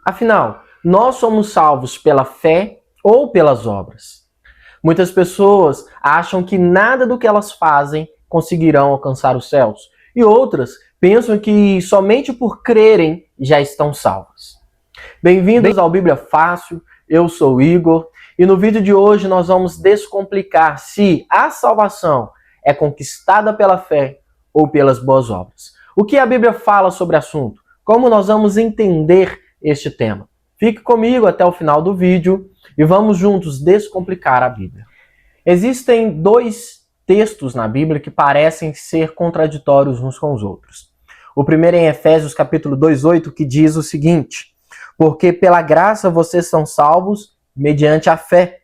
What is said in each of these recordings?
Afinal, nós somos salvos pela fé ou pelas obras? Muitas pessoas acham que nada do que elas fazem conseguirão alcançar os céus, e outras pensam que somente por crerem já estão salvas. Bem-vindos ao Bíblia Fácil, eu sou o Igor, e no vídeo de hoje nós vamos descomplicar se a salvação é conquistada pela fé ou pelas boas obras. O que a Bíblia fala sobre o assunto? Como nós vamos entender este tema? Fique comigo até o final do vídeo e vamos juntos descomplicar a Bíblia. Existem dois textos na Bíblia que parecem ser contraditórios uns com os outros. O primeiro é em Efésios capítulo 2:8, que diz o seguinte: porque pela graça vocês são salvos mediante a fé.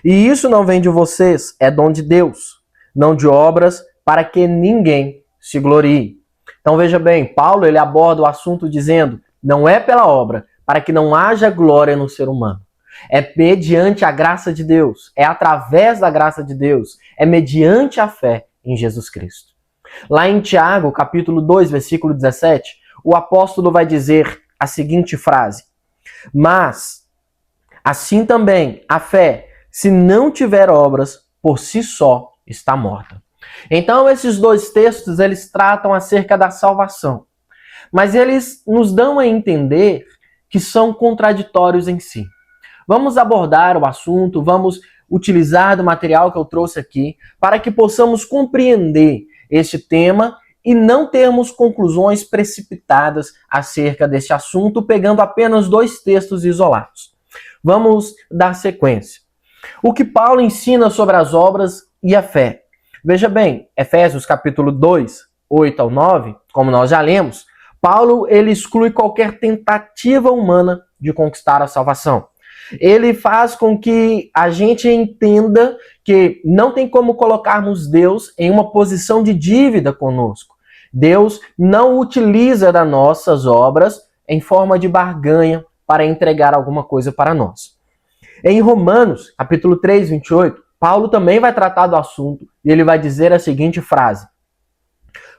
E isso não vem de vocês, é dom de Deus, não de obras, para que ninguém se glorie. Então veja bem, Paulo ele aborda o assunto dizendo, não é pela obra, para que não haja glória no ser humano. É mediante a graça de Deus, é através da graça de Deus, é mediante a fé em Jesus Cristo. Lá em Tiago, capítulo 2, versículo 17, o apóstolo vai dizer a seguinte frase: mas, assim também, a fé, se não tiver obras, por si só está morta. Então, esses dois textos, eles tratam acerca da salvação. Mas eles nos dão a entender que são contraditórios em si. Vamos abordar o assunto, vamos utilizar do material que eu trouxe aqui, para que possamos compreender este tema e não termos conclusões precipitadas acerca deste assunto, pegando apenas dois textos isolados. Vamos dar sequência. O que Paulo ensina sobre as obras e a fé? Veja bem, Efésios capítulo 2, 8 ao 9, como nós já lemos, Paulo ele exclui qualquer tentativa humana de conquistar a salvação. Ele faz com que a gente entenda que não tem como colocarmos Deus em uma posição de dívida conosco. Deus não utiliza das nossas obras em forma de barganha para entregar alguma coisa para nós. Em Romanos, capítulo 3, 28, Paulo também vai tratar do assunto e ele vai dizer a seguinte frase: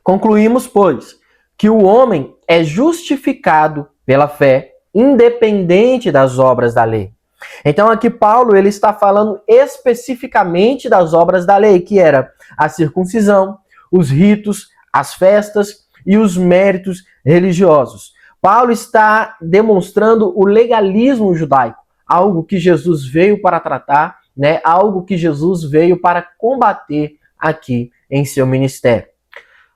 concluímos, pois, que o homem é justificado pela fé, independente das obras da lei. Então aqui Paulo ele está falando especificamente das obras da lei, que era a circuncisão, os ritos, as festas e os méritos religiosos. Paulo está demonstrando o legalismo judaico, algo que Jesus veio para tratar, algo que Jesus veio para combater aqui em seu ministério.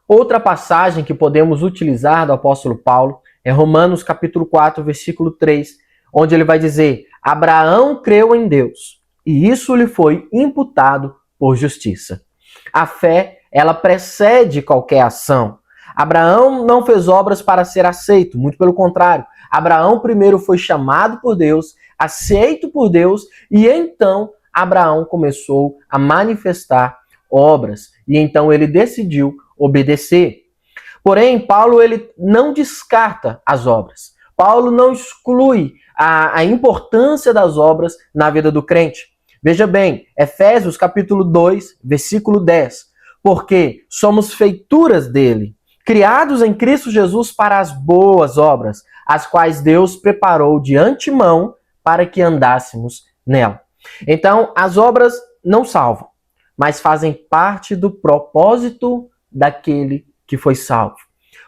Outra passagem que podemos utilizar do apóstolo Paulo é Romanos capítulo 4, versículo 3, onde ele vai dizer: Abraão creu em Deus, e isso lhe foi imputado por justiça. A fé, ela precede qualquer ação. Abraão não fez obras para ser aceito, muito pelo contrário. Abraão primeiro foi chamado por Deus, aceito por Deus, e então Abraão começou a manifestar obras, e então ele decidiu obedecer. Porém, Paulo ele não descarta as obras. Paulo não exclui a importância das obras na vida do crente. Veja bem, Efésios capítulo 2, versículo 10. Porque somos feituras dele, criados em Cristo Jesus para as boas obras, as quais Deus preparou de antemão para que andássemos nela. Então, as obras não salvam, mas fazem parte do propósito daquele que foi salvo.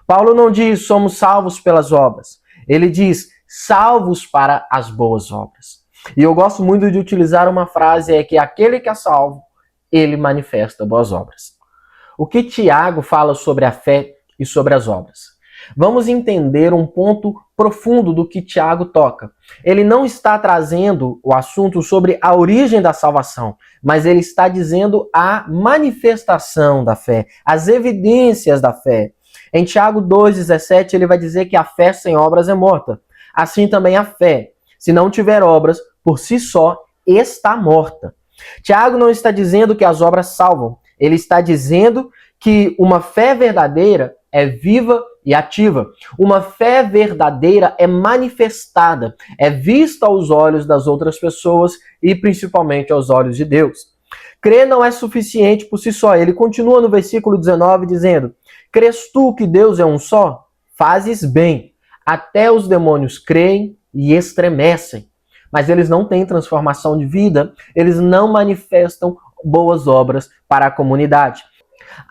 Paulo não diz somos salvos pelas obras. Ele diz salvos para as boas obras. E eu gosto muito de utilizar uma frase, é que aquele que é salvo, ele manifesta boas obras. O que Tiago fala sobre a fé e sobre as obras? Vamos entender um ponto profundo do que Tiago toca. Ele não está trazendo o assunto sobre a origem da salvação, mas ele está dizendo a manifestação da fé, as evidências da fé. Em Tiago 2,17 ele vai dizer que a fé sem obras é morta. Assim também a fé, se não tiver obras, por si só está morta. Tiago não está dizendo que as obras salvam, ele está dizendo que uma fé verdadeira é viva e ativa. Uma fé verdadeira é manifestada, é vista aos olhos das outras pessoas e principalmente aos olhos de Deus. Crer não é suficiente por si só. Ele continua no versículo 19 dizendo: crês tu que Deus é um só? Fazes bem. Até os demônios creem e estremecem. Mas eles não têm transformação de vida, eles não manifestam boas obras para a comunidade.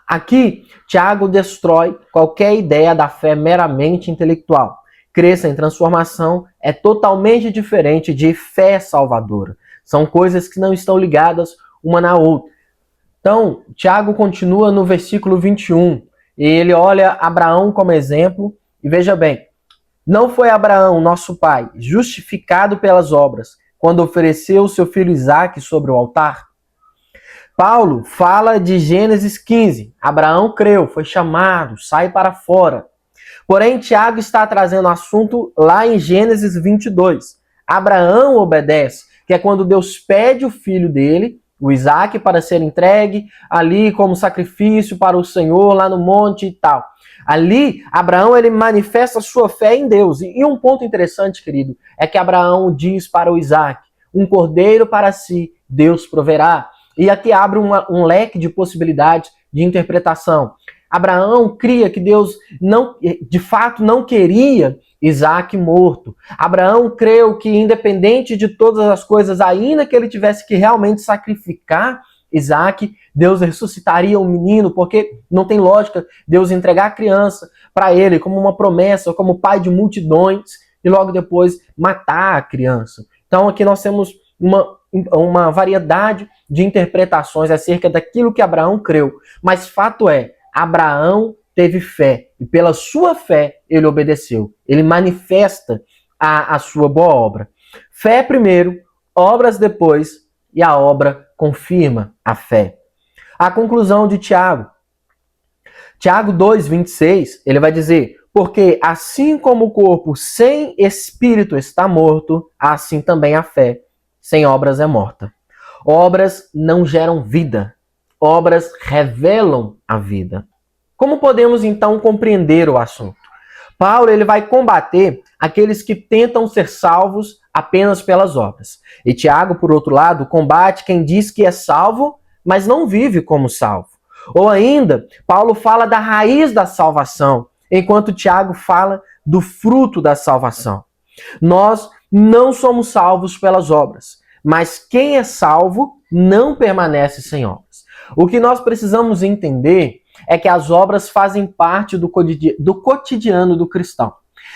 Aqui, Tiago destrói qualquer ideia da fé meramente intelectual. Crença em transformação é totalmente diferente de fé salvadora. São coisas que não estão ligadas uma na outra. Então, Tiago continua no versículo 21. E ele olha Abraão como exemplo. E veja bem, não foi Abraão, nosso pai, justificado pelas obras, quando ofereceu seu filho Isaque sobre o altar? Paulo fala de Gênesis 15. Abraão creu, foi chamado, sai para fora. Porém, Tiago está trazendo o assunto lá em Gênesis 22. Abraão obedece, que é quando Deus pede o filho dele, o Isaque, para ser entregue ali como sacrifício para o Senhor, lá no monte e tal. Ali, Abraão, ele manifesta sua fé em Deus. E um ponto interessante, querido, é que Abraão diz para o Isaque, um cordeiro para si, Deus proverá. E aqui abre um leque de possibilidades de interpretação. Abraão cria que Deus de fato não queria Isaque morto. Abraão creu que, independente de todas as coisas, ainda que ele tivesse que realmente sacrificar Isaque, Deus ressuscitaria o menino, porque não tem lógica Deus entregar a criança para ele como uma promessa, como pai de multidões, e logo depois matar a criança. Então aqui nós temos uma variedade de interpretações acerca daquilo que Abraão creu. Mas fato é, Abraão teve fé, e pela sua fé ele obedeceu. Ele manifesta a sua boa obra. Fé primeiro, obras depois, e a obra confirma a fé. A conclusão de Tiago. Tiago 2:26, ele vai dizer: porque assim como o corpo sem espírito está morto, assim também a fé sem obras é morta. Obras não geram vida. Obras revelam a vida. Como podemos então compreender o assunto? Paulo ele vai combater aqueles que tentam ser salvos apenas pelas obras. E Tiago, por outro lado, combate quem diz que é salvo, mas não vive como salvo. Ou ainda, Paulo fala da raiz da salvação, enquanto Tiago fala do fruto da salvação. Nós não somos salvos pelas obras, mas quem é salvo não permanece sem obras. O que nós precisamos entender é que as obras fazem parte do cotidiano do cristão.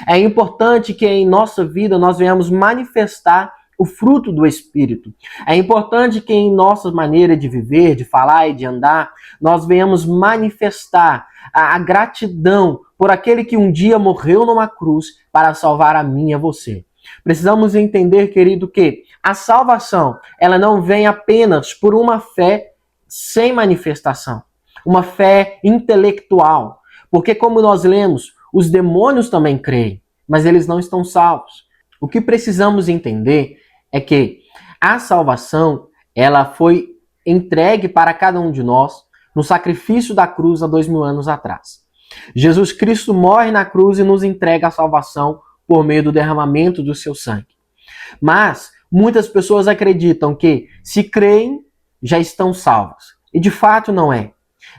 É importante que em nossa vida nós venhamos manifestar o fruto do Espírito. É importante que em nossa maneira de viver, de falar e de andar, nós venhamos manifestar a gratidão por aquele que um dia morreu numa cruz para salvar a mim e a você. Precisamos entender, querido, que a salvação, ela não vem apenas por uma fé sem manifestação, uma fé intelectual. Porque, como nós lemos, os demônios também creem, mas eles não estão salvos. O que precisamos entender é que a salvação, ela foi entregue para cada um de nós no sacrifício da cruz há 2000 anos atrás. Jesus Cristo morre na cruz e nos entrega a salvação por meio do derramamento do seu sangue. Mas muitas pessoas acreditam que, se creem, já estão salvos. E de fato não é.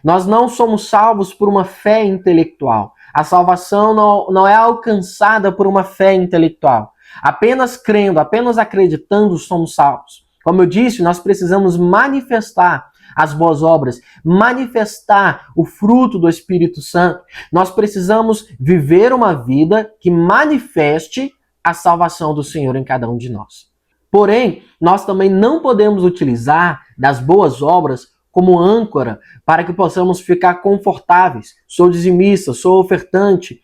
Nós não somos salvos por uma fé intelectual. A salvação não é alcançada por uma fé intelectual. Apenas crendo, apenas acreditando, somos salvos. Como eu disse, nós precisamos manifestar as boas obras, manifestar o fruto do Espírito Santo. Nós precisamos viver uma vida que manifeste a salvação do Senhor em cada um de nós. Porém, nós também não podemos utilizar das boas obras como âncora para que possamos ficar confortáveis. Sou dizimista, sou ofertante,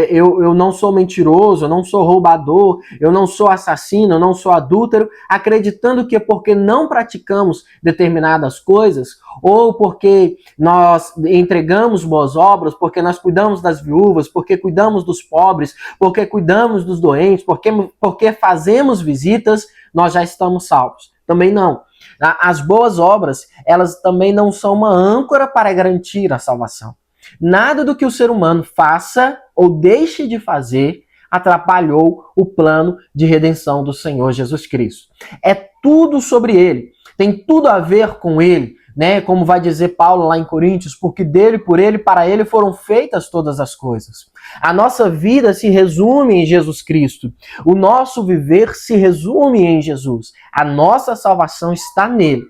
eu não sou mentiroso, eu não sou roubador, eu não sou assassino, eu não sou adúltero, acreditando que porque não praticamos determinadas coisas, ou porque nós entregamos boas obras, porque nós cuidamos das viúvas, porque cuidamos dos pobres, porque cuidamos dos doentes, porque fazemos visitas, nós já estamos salvos. Também não. As boas obras, elas também não são uma âncora para garantir a salvação. Nada do que o ser humano faça ou deixe de fazer atrapalhou o plano de redenção do Senhor Jesus Cristo. É tudo sobre ele, tem tudo a ver com ele. né? Como vai dizer Paulo lá em Coríntios, porque dele, por ele, para ele foram feitas todas as coisas. A nossa vida se resume em Jesus Cristo. O nosso viver se resume em Jesus. A nossa salvação está nele.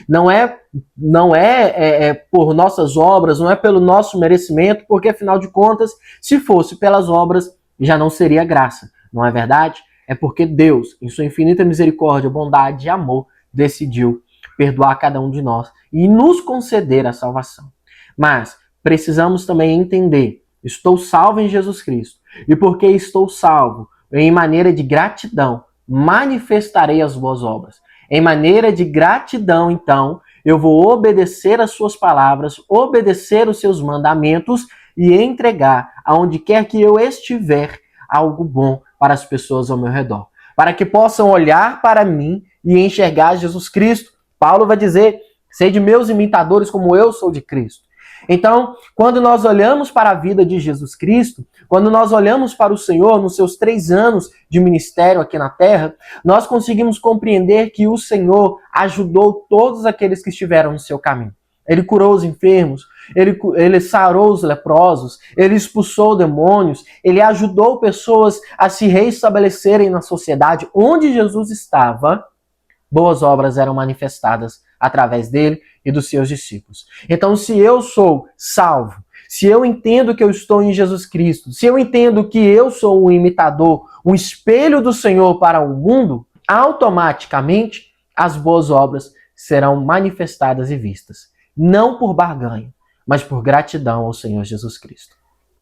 Não é por nossas obras, não é pelo nosso merecimento, porque afinal de contas, se fosse pelas obras, já não seria graça. Não é verdade? É porque Deus, em sua infinita misericórdia, bondade e amor, decidiu perdoar cada um de nós e nos conceder a salvação. Mas precisamos também entender, estou salvo em Jesus Cristo. E porque estou salvo, em maneira de gratidão, manifestarei as boas obras. Em maneira de gratidão, então, eu vou obedecer as suas palavras, obedecer os seus mandamentos e entregar, aonde quer que eu estiver, algo bom para as pessoas ao meu redor. Para que possam olhar para mim e enxergar Jesus Cristo. Paulo vai dizer, sede meus imitadores como eu sou de Cristo. Então, quando nós olhamos para a vida de Jesus Cristo, quando nós olhamos para o Senhor nos seus 3 anos de ministério aqui na Terra, nós conseguimos compreender que o Senhor ajudou todos aqueles que estiveram no seu caminho. Ele curou os enfermos, ele sarou os leprosos, ele expulsou demônios, ele ajudou pessoas a se reestabelecerem na sociedade onde Jesus estava. Boas obras eram manifestadas através dele e dos seus discípulos. Então, se eu sou salvo, se eu entendo que eu estou em Jesus Cristo, se eu entendo que eu sou um imitador, um espelho do Senhor para o mundo, automaticamente as boas obras serão manifestadas e vistas. Não por barganha, mas por gratidão ao Senhor Jesus Cristo.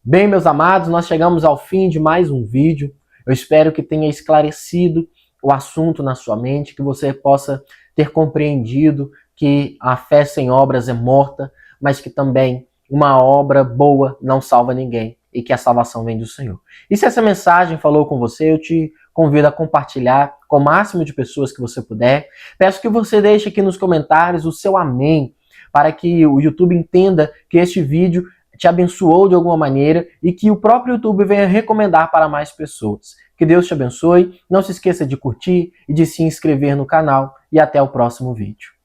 Bem, meus amados, nós chegamos ao fim de mais um vídeo. Eu espero que tenha esclarecido o assunto na sua mente, que você possa ter compreendido que a fé sem obras é morta, mas que também uma obra boa não salva ninguém e que a salvação vem do Senhor. E se essa mensagem falou com você, eu te convido a compartilhar com o máximo de pessoas que você puder. Peço que você deixe aqui nos comentários o seu amém, para que o YouTube entenda que este vídeo te abençoou de alguma maneira e que o próprio YouTube venha recomendar para mais pessoas. Que Deus te abençoe, não se esqueça de curtir e de se inscrever no canal e até o próximo vídeo.